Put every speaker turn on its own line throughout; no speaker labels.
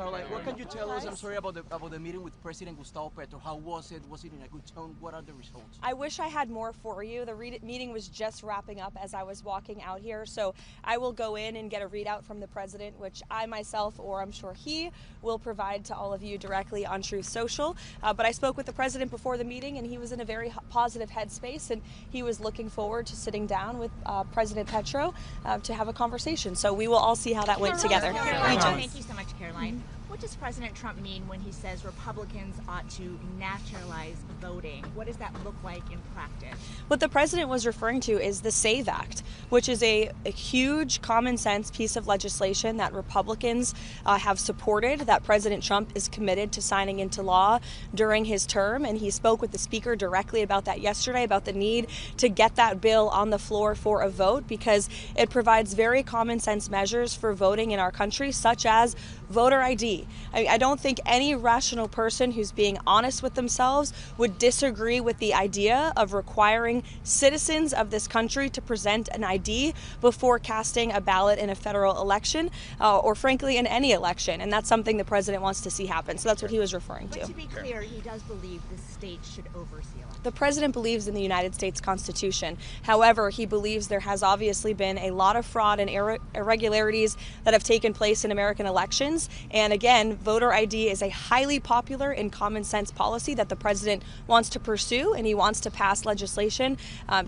Caroline, what can you tell us? I'm sorry about the meeting with President Gustavo Petro. How was it? Was it in a good tone? What are the results?
I wish I had more for you. The meeting was just wrapping up as I was walking out here, so I will go in and get a readout from the president, which I myself, or I'm sure he, will provide to all of you directly on Truth Social. But I spoke with the president before the meeting, and he was in a very positive headspace, and he was looking forward to sitting down with President Petro to have a conversation. So we will all see how that went together.
Thank you so much, Caroline. What does President Trump mean when he says Republicans ought to naturalize voting? What does that look like in practice?
What the president was referring to is the SAVE Act, which is a huge common sense piece of legislation that Republicans have supported, that President Trump is committed to signing into law during his term. And he spoke with the speaker directly about that yesterday, about the need to get that bill on the floor for a vote, because it provides very common sense measures for voting in our country, such as voter ID. I don't think any rational person who's being honest with themselves would disagree with the idea of requiring citizens of this country to present an ID before casting a ballot in a federal election, or frankly in any election. And that's something the president wants to see happen. So that's what he was referring to.
But to be clear, he does believe the state should oversee elections.
The president believes in the United States Constitution. However, he believes there has obviously been a lot of fraud and irregularities that have taken place in American elections. And again, voter ID is a highly popular and common sense policy that the president wants to pursue, and he wants to pass legislation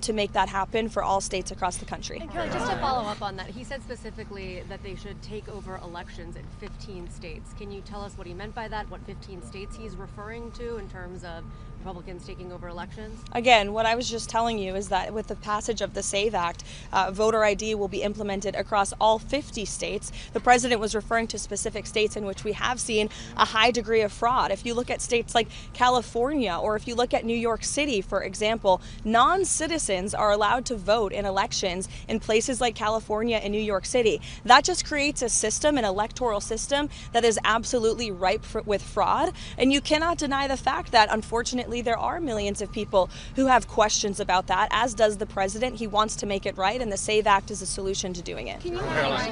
to make that happen for all states across the country.
And Caroline, just to follow up on that, he said specifically that they should take over elections in 15 states. Can you tell us what he meant by that, what 15 states he's referring to in terms of Republicans taking over elections?
Again, what I was just telling you is that with the passage of the SAVE Act, voter ID will be implemented across all 50 states. The president was referring to specific states in which we have seen a high degree of fraud. If you look at states like California, or if you look at New York City, for example, non-citizens are allowed to vote in elections in places like California and New York City. That just creates a system, an electoral system, that is absolutely ripe with fraud. And you cannot deny the fact that, unfortunately, there are millions of people who have questions about that, as does the president. He wants to make it right, and the SAVE Act is a solution to doing it.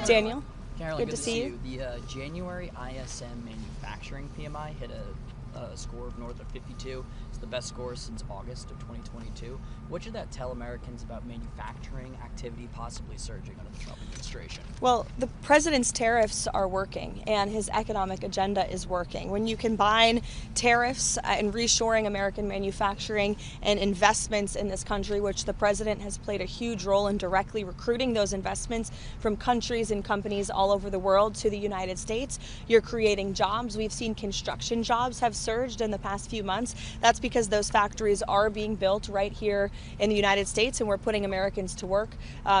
Daniel?
Caroline,
good to see you.
The January ISM manufacturing PMI hit a score of north of 52. It's the best score since August of 2022. What should that tell Americans about manufacturing activity possibly surging under the Trump administration?
Well, the president's tariffs are working, and his economic agenda is working. When you combine tariffs and reshoring American manufacturing and investments in this country, which the president has played a huge role in directly recruiting those investments from countries and companies all over the world to the United States, you're creating jobs. We've seen construction jobs have surged in the past few months. That's because those factories are being built right here in the United States, and we're putting Americans to work.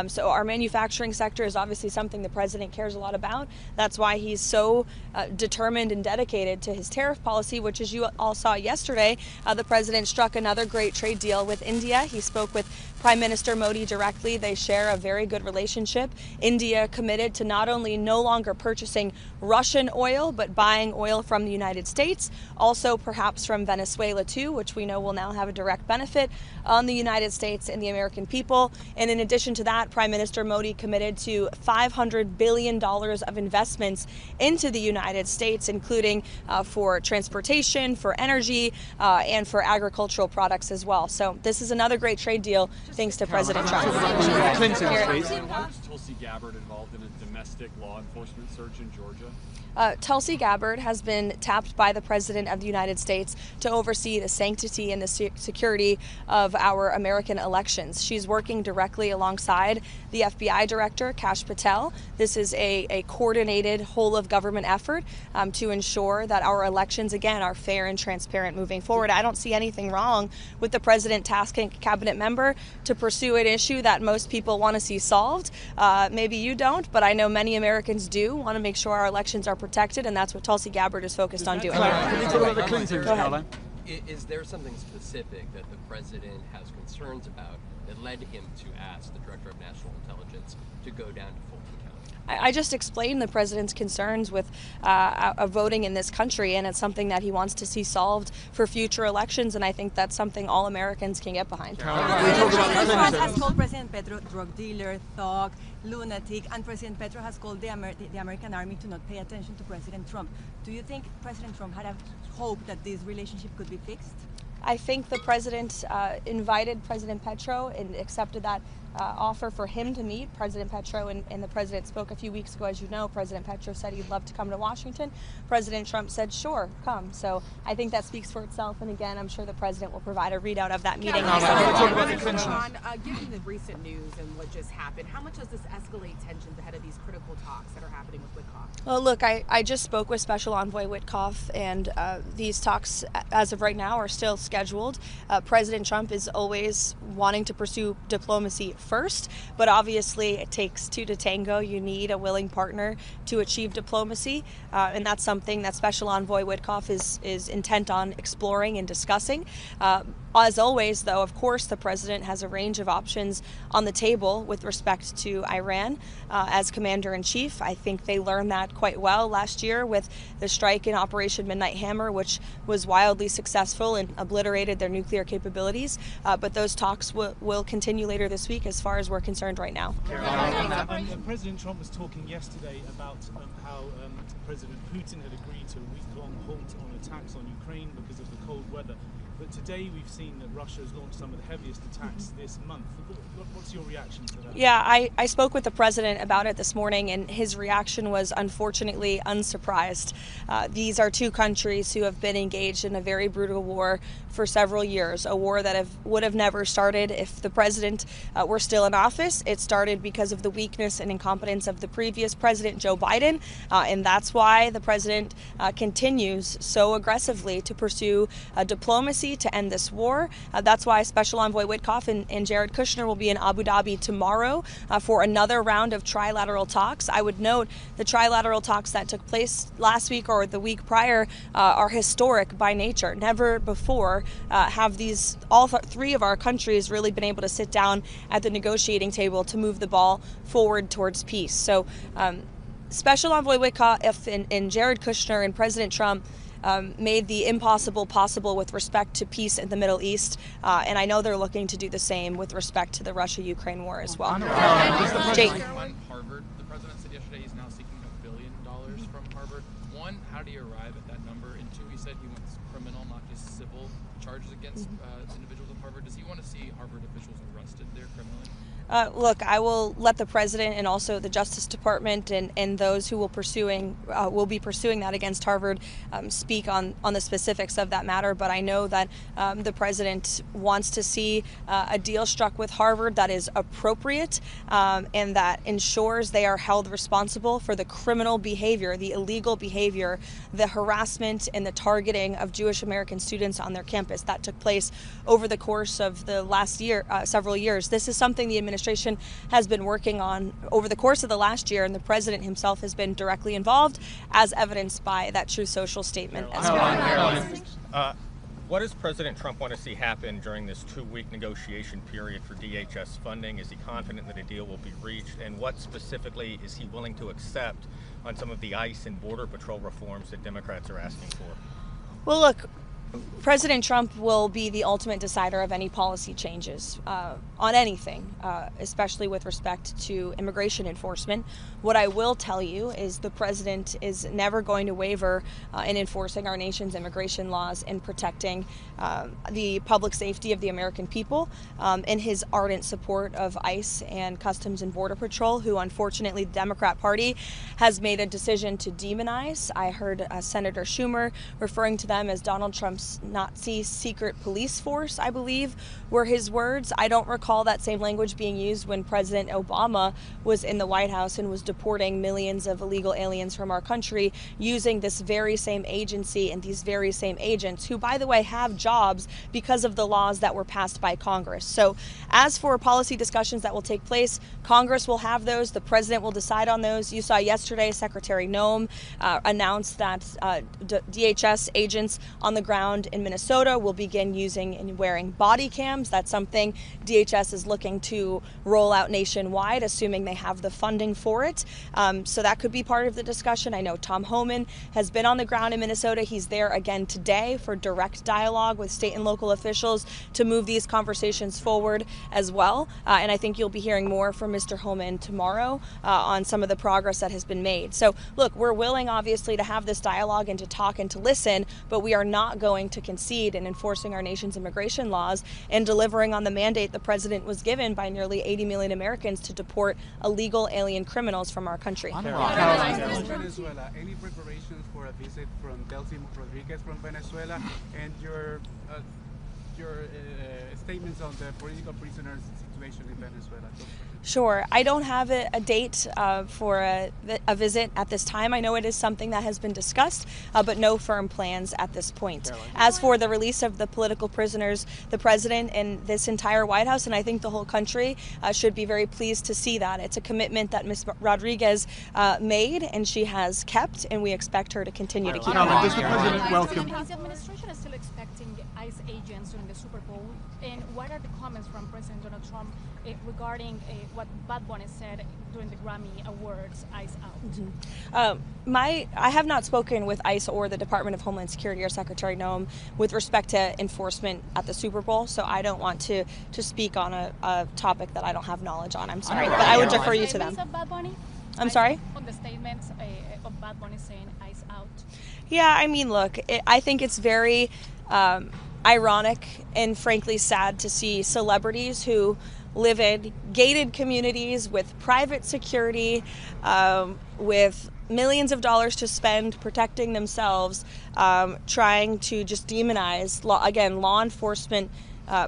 So our manufacturing sector is obviously something the president cares a lot about. That's why he's so determined and dedicated to his tariff policy, which, as you all saw yesterday, the president struck another great trade deal with India. He spoke with Prime Minister Modi directly. They share a very good relationship. India committed to not only no longer purchasing Russian oil, but buying oil from the United States, also perhaps from Venezuela too, which we know will now have a direct benefit on the United States and the American people. And in addition to that, Prime Minister Modi committed to $500 billion of investments into the United States, including for transportation, for energy, and for agricultural products as well. So this is another great trade deal thanks to President Trump.
Was Tulsi Gabbard involved in a domestic law enforcement search in Georgia?
Tulsi Gabbard has been tapped by the President of the United States to oversee the sanctity and the security of our American elections. She's working directly alongside the FBI Director, Kash Patel. This is a coordinated whole-of-government effort to ensure that our elections, again, are fair and transparent moving forward. I don't see anything wrong with the President tasking a cabinet member to pursue an issue that most people want to see solved. Maybe you don't, but I know many Americans do want to make sure our elections are protected, and that's what Tulsi Gabbard is focused on doing.
Can you talk about the Clintons, Caroline?
Is there something specific that the president has concerns about that led him to ask the Director of National Intelligence to go down to Fulton County?
I just explained the president's concerns with voting in this country, and it's something that he wants to see solved for future elections, and I think that's something all Americans can get behind.
President Trump has called President Petro drug dealer, thug, lunatic, and President Petro has called the American army to not pay attention to President Trump. Do you think President Trump had a hope that this relationship could be fixed?
I think the president invited President Petro and accepted that offer for him to meet President Petro, and the president spoke a few weeks ago. As you know, President Petro said he'd love to come to Washington. President Trump said, sure, come. So I think that speaks for itself, and again, I'm sure the president will provide a readout of that meeting.
Given the recent news and what just happened, how much does this escalate tensions ahead of these critical talks that are happening with Witkoff?
Well, look, I just spoke with Special Envoy Witkoff, and these talks, as of right now, are still scheduled. President Trump is always wanting to pursue diplomacy first, but obviously it takes two to tango. You need a willing partner to achieve diplomacy, and that's something that Special Envoy Witkoff is intent on exploring and discussing. As always, though, of course, the president has a range of options on the table with respect to Iran as commander-in-chief. I think they learned that quite well last year with the strike in Operation Midnight Hammer, which was wildly successful and obliterated their nuclear capabilities. But those talks will continue later this week as far as we're concerned right now.
President Trump was talking yesterday about how President Putin had agreed to a week-long halt on attacks on Ukraine because of the cold weather. But today we've seen that Russia has launched some of the heaviest attacks this month. What's your reaction to that?
Yeah, I spoke with the president about it this morning, and his reaction was unfortunately unsurprised. These are two countries who have been engaged in a very brutal war for several years, a war that would have never started if the president were still in office. It started because of the weakness and incompetence of the previous president, Joe Biden, and that's why the president continues so aggressively to pursue diplomacy to end this war. That's why Special Envoy Witkoff and Jared Kushner will be in Abu Dhabi tomorrow for another round of trilateral talks. I would note the trilateral talks that took place last week or the week prior are historic by nature. Never before have all three of our countries really been able to sit down at the negotiating table to move the ball forward towards peace. So Special Envoy Witkoff and Jared Kushner and President Trump made the impossible possible with respect to peace in the Middle East, and I know they're looking to do the same with respect to the Russia-Ukraine war as well.
Jake. On Harvard, the president said yesterday he's now seeking $1 billion from Harvard. One, how did he arrive at that number? And two, he said he wants criminal, not just civil, charges against individuals at Harvard. Does he want to see Harvard officials arrested there criminally?
Look, I will let the president and also the Justice Department and those who will be pursuing that against Harvard speak on the specifics of that matter. But I know that the president wants to see a deal struck with Harvard that is appropriate and that ensures they are held responsible for the criminal behavior, the illegal behavior, the harassment and the targeting of Jewish American students on their campus that took place over the course of the last several years. This is something the administration has been working on over the course of the last year, and the president himself has been directly involved, as evidenced by that Truth Social statement as well.
What does President Trump want to see happen during this 2-week negotiation period for DHS funding? Is he confident that a deal will be reached? And what specifically is he willing to accept on some of the ICE and Border Patrol reforms that Democrats are asking for?
Well, look, President Trump will be the ultimate decider of any policy changes on anything, especially with respect to immigration enforcement. What I will tell you is the president is never going to waver in enforcing our nation's immigration laws and protecting the public safety of the American people, in his ardent support of ICE and Customs and Border Patrol, who unfortunately the Democrat Party has made a decision to demonize. I heard Senator Schumer referring to them as Donald Trump's Nazi secret police force, I believe, were his words. I don't recall that same language being used when President Obama was in the White House and was deporting millions of illegal aliens from our country using this very same agency and these very same agents, who, by the way, have jobs because of the laws that were passed by Congress. So as for policy discussions that will take place, Congress will have those. The president will decide on those. You saw yesterday Secretary Noem announced that DHS agents on the ground ground in Minnesota will begin using and wearing body cams. That's something DHS is looking to roll out nationwide, assuming they have the funding for it. So that could be part of the discussion. I know Tom Homan has been on the ground in Minnesota. He's there again today for direct dialogue with state and local officials to move these conversations forward as well. And I think you'll be hearing more from Mr. Homan tomorrow on some of the progress that has been made. So look, we're willing obviously to have this dialogue and to talk and to listen, but we are not going to concede in enforcing our nation's immigration laws and delivering on the mandate the president was given by nearly 80 million Americans to deport illegal alien criminals from our country.
Venezuela, any preparations for a visit from Delcy Rodriguez from Venezuela, and your statements on the political prisoners situation in Venezuela?
Sure. I don't have a date for a visit at this time. I know it is something that has been discussed, but no firm plans at this point.
Karoline.
As for the release of the political prisoners, the president and this entire White House, and I think the whole country, should be very pleased to see that. It's a commitment that Ms. Rodriguez made, and she has kept, and we expect her to continue to keep it.
Does the president welcome?
Is the administration still expecting ICE agents during the Super Bowl? And what are the comments from President Donald Trump regarding what Bad Bunny said during the Grammy Awards, ICE out?
I have not spoken with ICE or the Department of Homeland Security or Secretary Noem with respect to enforcement at the Super Bowl, so I don't want to speak on a topic that I don't have knowledge on. I'm sorry, but I would defer you to them. I'm sorry?
On the statements of Bad Bunny saying ICE out.
Yeah, I mean, look, I think it's very ironic and frankly sad to see celebrities who live in gated communities with private security, with millions of dollars to spend protecting themselves, trying to just demonize, law enforcement,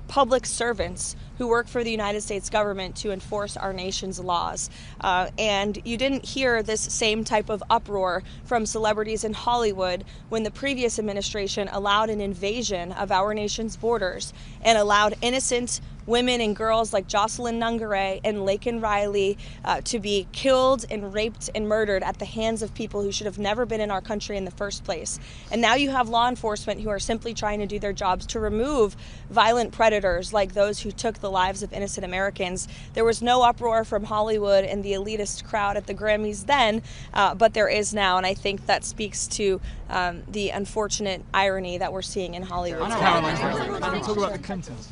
public servants who work for the United States government to enforce our nation's laws. And you didn't hear this same type of uproar from celebrities in Hollywood when the previous administration allowed an invasion of our nation's borders and allowed innocent women and girls like Jocelyn Nungare and Laken Riley to be killed and raped and murdered at the hands of people who should have never been in our country in the first place. And now you have law enforcement who are simply trying to do their jobs to remove violent predators like those who took the lives of innocent Americans. There was no uproar from Hollywood and the elitist crowd at the Grammys then, but there is now, and I think that speaks to the unfortunate irony that we're seeing in Hollywood.
Talk about the Clintons.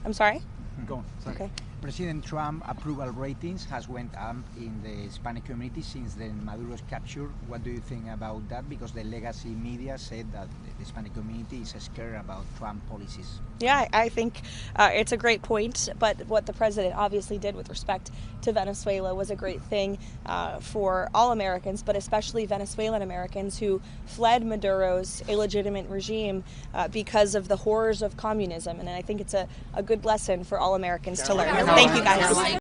I'm sorry?
Go on. Sorry.
Okay.
President Trump approval ratings has went up in the Hispanic community since the Maduro's capture. What do you think about that? Because the legacy media said that the Hispanic community is scared about Trump policies.
Yeah, I think it's a great point, but what the president obviously did with respect to Venezuela was a great thing for all Americans, but especially Venezuelan Americans who fled Maduro's illegitimate regime because of the horrors of communism, and I think it's a good lesson for all Americans to learn. Thank you, guys.